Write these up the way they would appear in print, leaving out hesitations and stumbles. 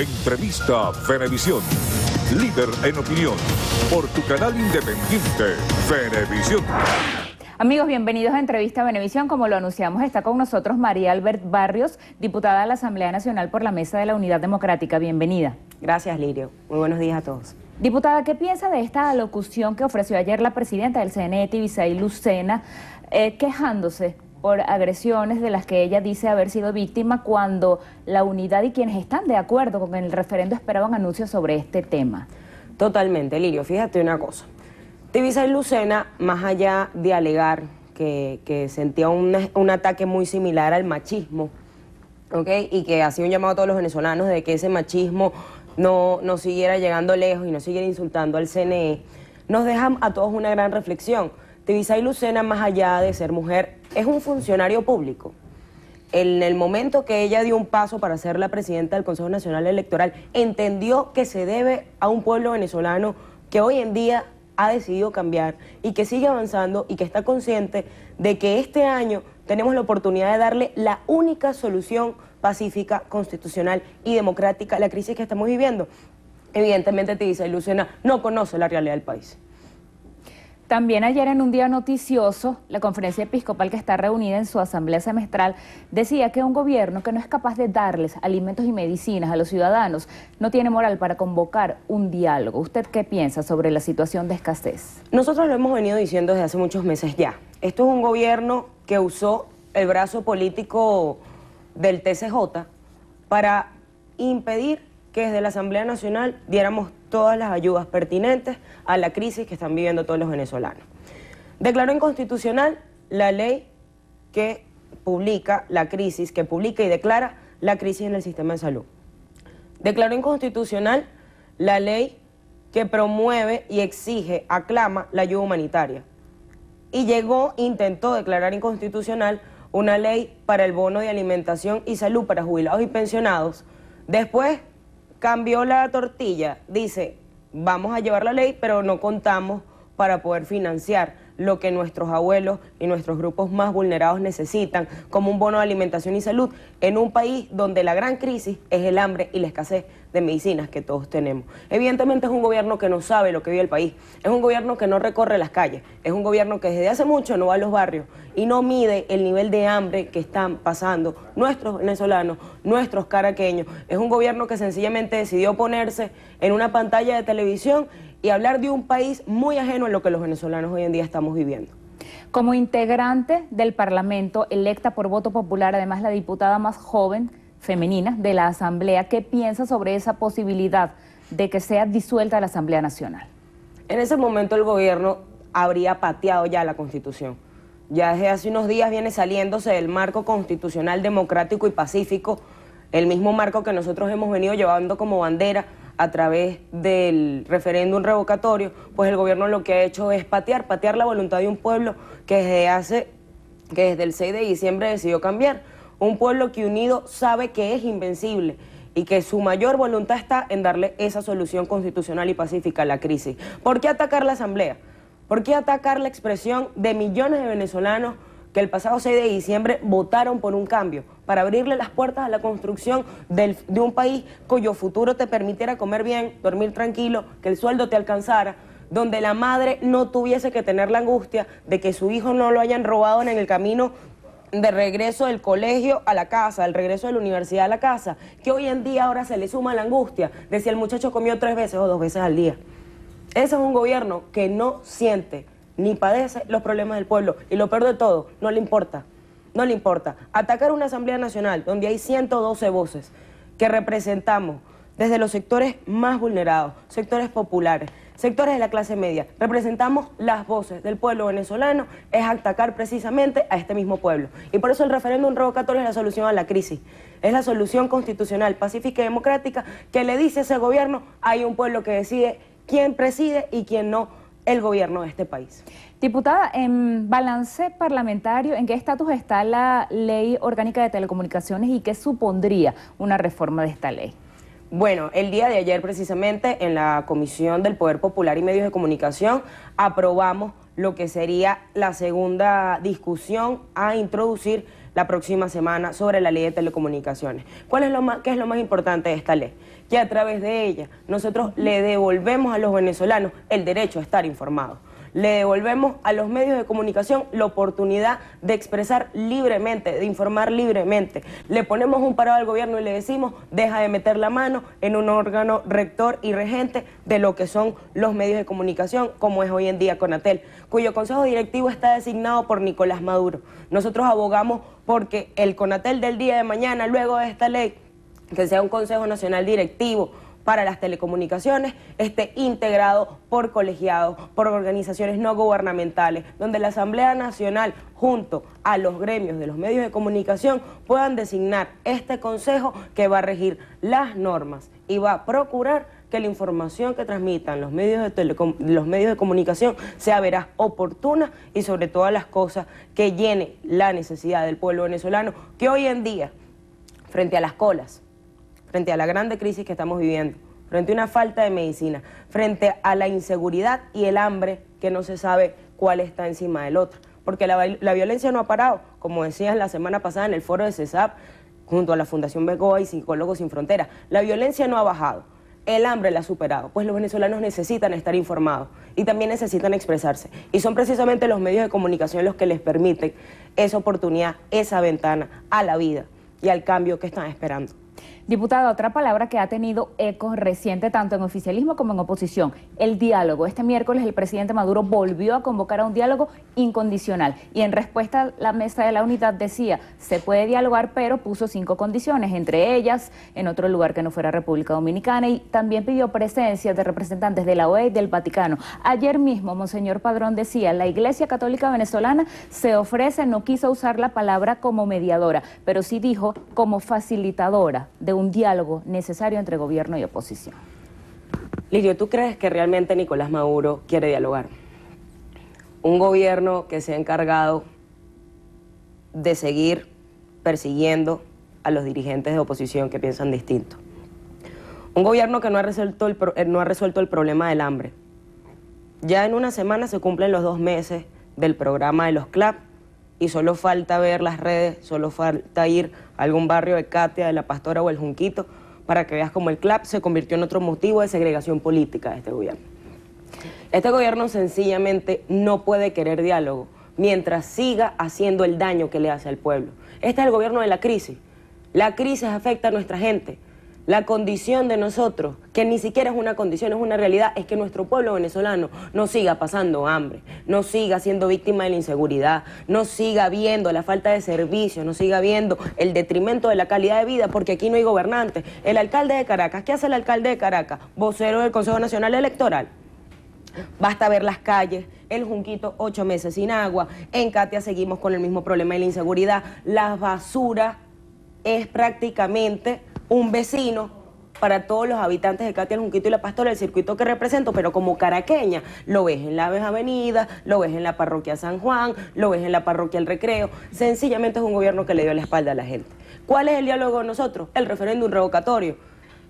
Entrevista Venevisión. Líder en opinión. Por tu canal independiente, Venevisión. Amigos, bienvenidos a Entrevista Venevisión. Como lo anunciamos, está con nosotros María Albert Barrios, diputada de la Asamblea Nacional por la Mesa de la Unidad Democrática. Bienvenida. Gracias, Lirio. Muy buenos días a todos. Diputada, ¿qué piensa de esta alocución que ofreció ayer la presidenta del CNE, Tibisay Lucena, quejándose por agresiones de las que ella dice haber sido víctima, cuando la unidad y quienes están de acuerdo con el referendo esperaban anuncios sobre este tema? Totalmente, Lirio. Fíjate una cosa. Tibisay Lucena, más allá de alegar que sentía un ataque muy similar al machismo, ¿okay? Y que hacía un llamado a todos los venezolanos de que ese machismo no siguiera llegando lejos y no siguiera insultando al CNE, nos deja a todos una gran reflexión. Tibisay Lucena, más allá de ser mujer, es un funcionario público. En el momento que ella dio un paso para ser la presidenta del Consejo Nacional Electoral, entendió que se debe a un pueblo venezolano que hoy en día ha decidido cambiar y que sigue avanzando y que está consciente de que este año tenemos la oportunidad de darle la única solución pacífica, constitucional y democrática a la crisis que estamos viviendo. Evidentemente, Tibisay Lucena no conoce la realidad del país. También ayer, en un día noticioso, la Conferencia Episcopal, que está reunida en su asamblea semestral, decía que un gobierno que no es capaz de darles alimentos y medicinas a los ciudadanos no tiene moral para convocar un diálogo. ¿Usted qué piensa sobre la situación de escasez? Nosotros lo hemos venido diciendo desde hace muchos meses ya. Esto es un gobierno que usó el brazo político del TCJ para impedir que desde la Asamblea Nacional diéramos todas las ayudas pertinentes a la crisis que están viviendo todos los venezolanos. Declaró inconstitucional la ley que publica la crisis, que publica y declara la crisis en el sistema de salud. Declaró inconstitucional la ley que promueve y exige, aclama la ayuda humanitaria. Y intentó declarar inconstitucional una ley para el bono de alimentación y salud para jubilados y pensionados. Después cambió la tortilla, dice, vamos a llevar la ley, pero no contamos para poder financiar lo que nuestros abuelos y nuestros grupos más vulnerados necesitan, como un bono de alimentación y salud, en un país donde la gran crisis es el hambre y la escasez de medicinas que todos tenemos. Evidentemente es un gobierno que no sabe lo que vive el país, es un gobierno que no recorre las calles, es un gobierno que desde hace mucho no va a los barrios y no mide el nivel de hambre que están pasando nuestros venezolanos, nuestros caraqueños. Es un gobierno que sencillamente decidió ponerse en una pantalla de televisión y hablar de un país muy ajeno a lo que los venezolanos hoy en día estamos viviendo. Como integrante del Parlamento, electa por voto popular, además la diputada más joven femenina de la Asamblea, ¿qué piensa sobre esa posibilidad de que sea disuelta la Asamblea Nacional? En ese momento el gobierno habría pateado ya la Constitución. Ya desde hace unos días viene saliéndose del marco constitucional democrático y pacífico, el mismo marco que nosotros hemos venido llevando como bandera a través del referéndum revocatorio. Pues el gobierno lo que ha hecho es patear la voluntad de un pueblo que desde el 6 de diciembre decidió cambiar. Un pueblo que unido sabe que es invencible y que su mayor voluntad está en darle esa solución constitucional y pacífica a la crisis. ¿Por qué atacar la Asamblea? ¿Por qué atacar la expresión de millones de venezolanos que el pasado 6 de diciembre votaron por un cambio, para abrirle las puertas a la construcción de un país cuyo futuro te permitiera comer bien, dormir tranquilo, que el sueldo te alcanzara, donde la madre no tuviese que tener la angustia de que su hijo no lo hayan robado en el camino de regreso del colegio a la casa, del regreso de la universidad a la casa, que hoy en día ahora se le suma la angustia de si el muchacho comió 3 veces o 2 veces al día? Ese es un gobierno que no siente ni padece los problemas del pueblo, y lo peor de todo, no le importa. No le importa. Atacar una Asamblea Nacional donde hay 112 voces que representamos desde los sectores más vulnerados, sectores populares, sectores de la clase media, representamos las voces del pueblo venezolano, es atacar precisamente a este mismo pueblo. Y por eso el referéndum revocatorio es la solución a la crisis. Es la solución constitucional, pacífica y democrática que le dice a ese gobierno: hay un pueblo que decide quién preside y quién no el gobierno de este país. Diputada, en balance parlamentario, ¿en qué estatus está la Ley Orgánica de Telecomunicaciones y qué supondría una reforma de esta ley? Bueno, el día de ayer precisamente en la Comisión del Poder Popular y Medios de Comunicación aprobamos lo que sería la segunda discusión a introducir la próxima semana sobre la ley de telecomunicaciones. ¿Qué es lo más importante de esta ley? Que a través de ella nosotros le devolvemos a los venezolanos el derecho a estar informados. Le devolvemos a los medios de comunicación la oportunidad de expresar libremente, de informar libremente. Le ponemos un parado al gobierno y le decimos, deja de meter la mano en un órgano rector y regente de lo que son los medios de comunicación, como es hoy en día Conatel, cuyo consejo directivo está designado por Nicolás Maduro. Nosotros abogamos porque el Conatel del día de mañana, luego de esta ley, que sea un Consejo Nacional Directivo para las telecomunicaciones, esté integrado por colegiados, por organizaciones no gubernamentales, donde la Asamblea Nacional, junto a los gremios de los medios de comunicación, puedan designar este consejo que va a regir las normas y va a procurar que la información que transmitan los medios de comunicación sea veraz, oportuna y sobre todas las cosas que llene la necesidad del pueblo venezolano, que hoy en día, frente a las colas, frente a la grande crisis que estamos viviendo, frente a una falta de medicina, frente a la inseguridad y el hambre que no se sabe cuál está encima del otro. Porque la violencia no ha parado, como decías la semana pasada en el foro de CESAP, junto a la Fundación Begoa y Psicólogos Sin Fronteras. La violencia no ha bajado, el hambre la ha superado, pues los venezolanos necesitan estar informados y también necesitan expresarse. Y son precisamente los medios de comunicación los que les permiten esa oportunidad, esa ventana a la vida y al cambio que están esperando. Diputada, otra palabra que ha tenido eco reciente tanto en oficialismo como en oposición, el diálogo. Este miércoles el presidente Maduro volvió a convocar a un diálogo incondicional y en respuesta la Mesa de la Unidad decía, se puede dialogar, pero puso 5 condiciones, entre ellas en otro lugar que no fuera República Dominicana, y también pidió presencia de representantes de la OEA y del Vaticano. Ayer mismo Monseñor Padrón decía, la Iglesia Católica Venezolana se ofrece, no quiso usar la palabra como mediadora, pero sí dijo como facilitadora de un diálogo necesario entre gobierno y oposición. Lirio, ¿tú crees que realmente Nicolás Maduro quiere dialogar? Un gobierno que se ha encargado de seguir persiguiendo a los dirigentes de oposición que piensan distinto. Un gobierno que no ha resuelto el problema del hambre. Ya en una semana se cumplen los 2 meses del programa de los CLAP y solo falta ver las redes, solo falta ir a algún barrio de Catia, de La Pastora o El Junquito para que veas cómo el CLAP se convirtió en otro motivo de segregación política de este gobierno. Este gobierno sencillamente no puede querer diálogo mientras siga haciendo el daño que le hace al pueblo. Este es el gobierno de la crisis. La crisis afecta a nuestra gente. La condición de nosotros, que ni siquiera es una condición, es una realidad, es que nuestro pueblo venezolano no siga pasando hambre, no siga siendo víctima de la inseguridad, no siga viendo la falta de servicios, no siga viendo el detrimento de la calidad de vida, porque aquí no hay gobernantes. El alcalde de Caracas, ¿qué hace el alcalde de Caracas? Vocero del Consejo Nacional Electoral. Basta ver las calles, El Junquito 8 meses sin agua, en Catia seguimos con el mismo problema de la inseguridad, la basura es prácticamente un vecino para todos los habitantes de Catia, El Junquito y La Pastora, el circuito que represento, pero como caraqueña, lo ves en la Avenida, lo ves en la parroquia San Juan, lo ves en la parroquia El Recreo. Sencillamente es un gobierno que le dio la espalda a la gente. ¿Cuál es el diálogo con nosotros? El referéndum revocatorio.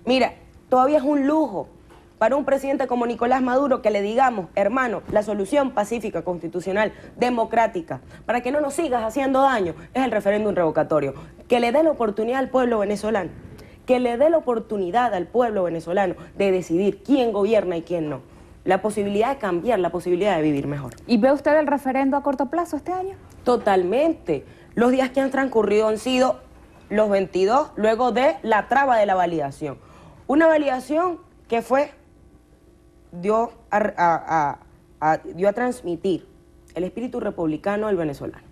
Mira, todavía es un lujo para un presidente como Nicolás Maduro que le digamos, hermano, la solución pacífica, constitucional, democrática, para que no nos sigas haciendo daño, es el referéndum revocatorio. Que le dé la oportunidad al pueblo venezolano, que le dé la oportunidad al pueblo venezolano de decidir quién gobierna y quién no. La posibilidad de cambiar, la posibilidad de vivir mejor. ¿Y ve usted el referendo a corto plazo este año? Totalmente. Los días que han transcurrido han sido los 22, luego de la traba de la validación. Una validación que dio a transmitir el espíritu republicano del venezolano,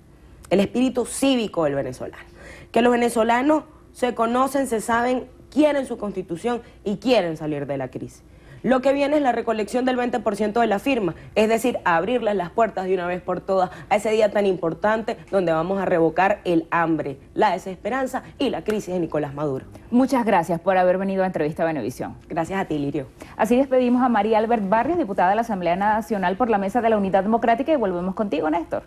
el espíritu cívico del venezolano. Que los venezolanos se conocen, se saben, quieren su constitución y quieren salir de la crisis. Lo que viene es la recolección del 20% de la firma, es decir, abrirles las puertas de una vez por todas a ese día tan importante donde vamos a revocar el hambre, la desesperanza y la crisis de Nicolás Maduro. Muchas gracias por haber venido a Entrevista Venevisión. Gracias a ti, Lirio. Así despedimos a María Albert Barrios, diputada de la Asamblea Nacional por la Mesa de la Unidad Democrática, y volvemos contigo, Néstor.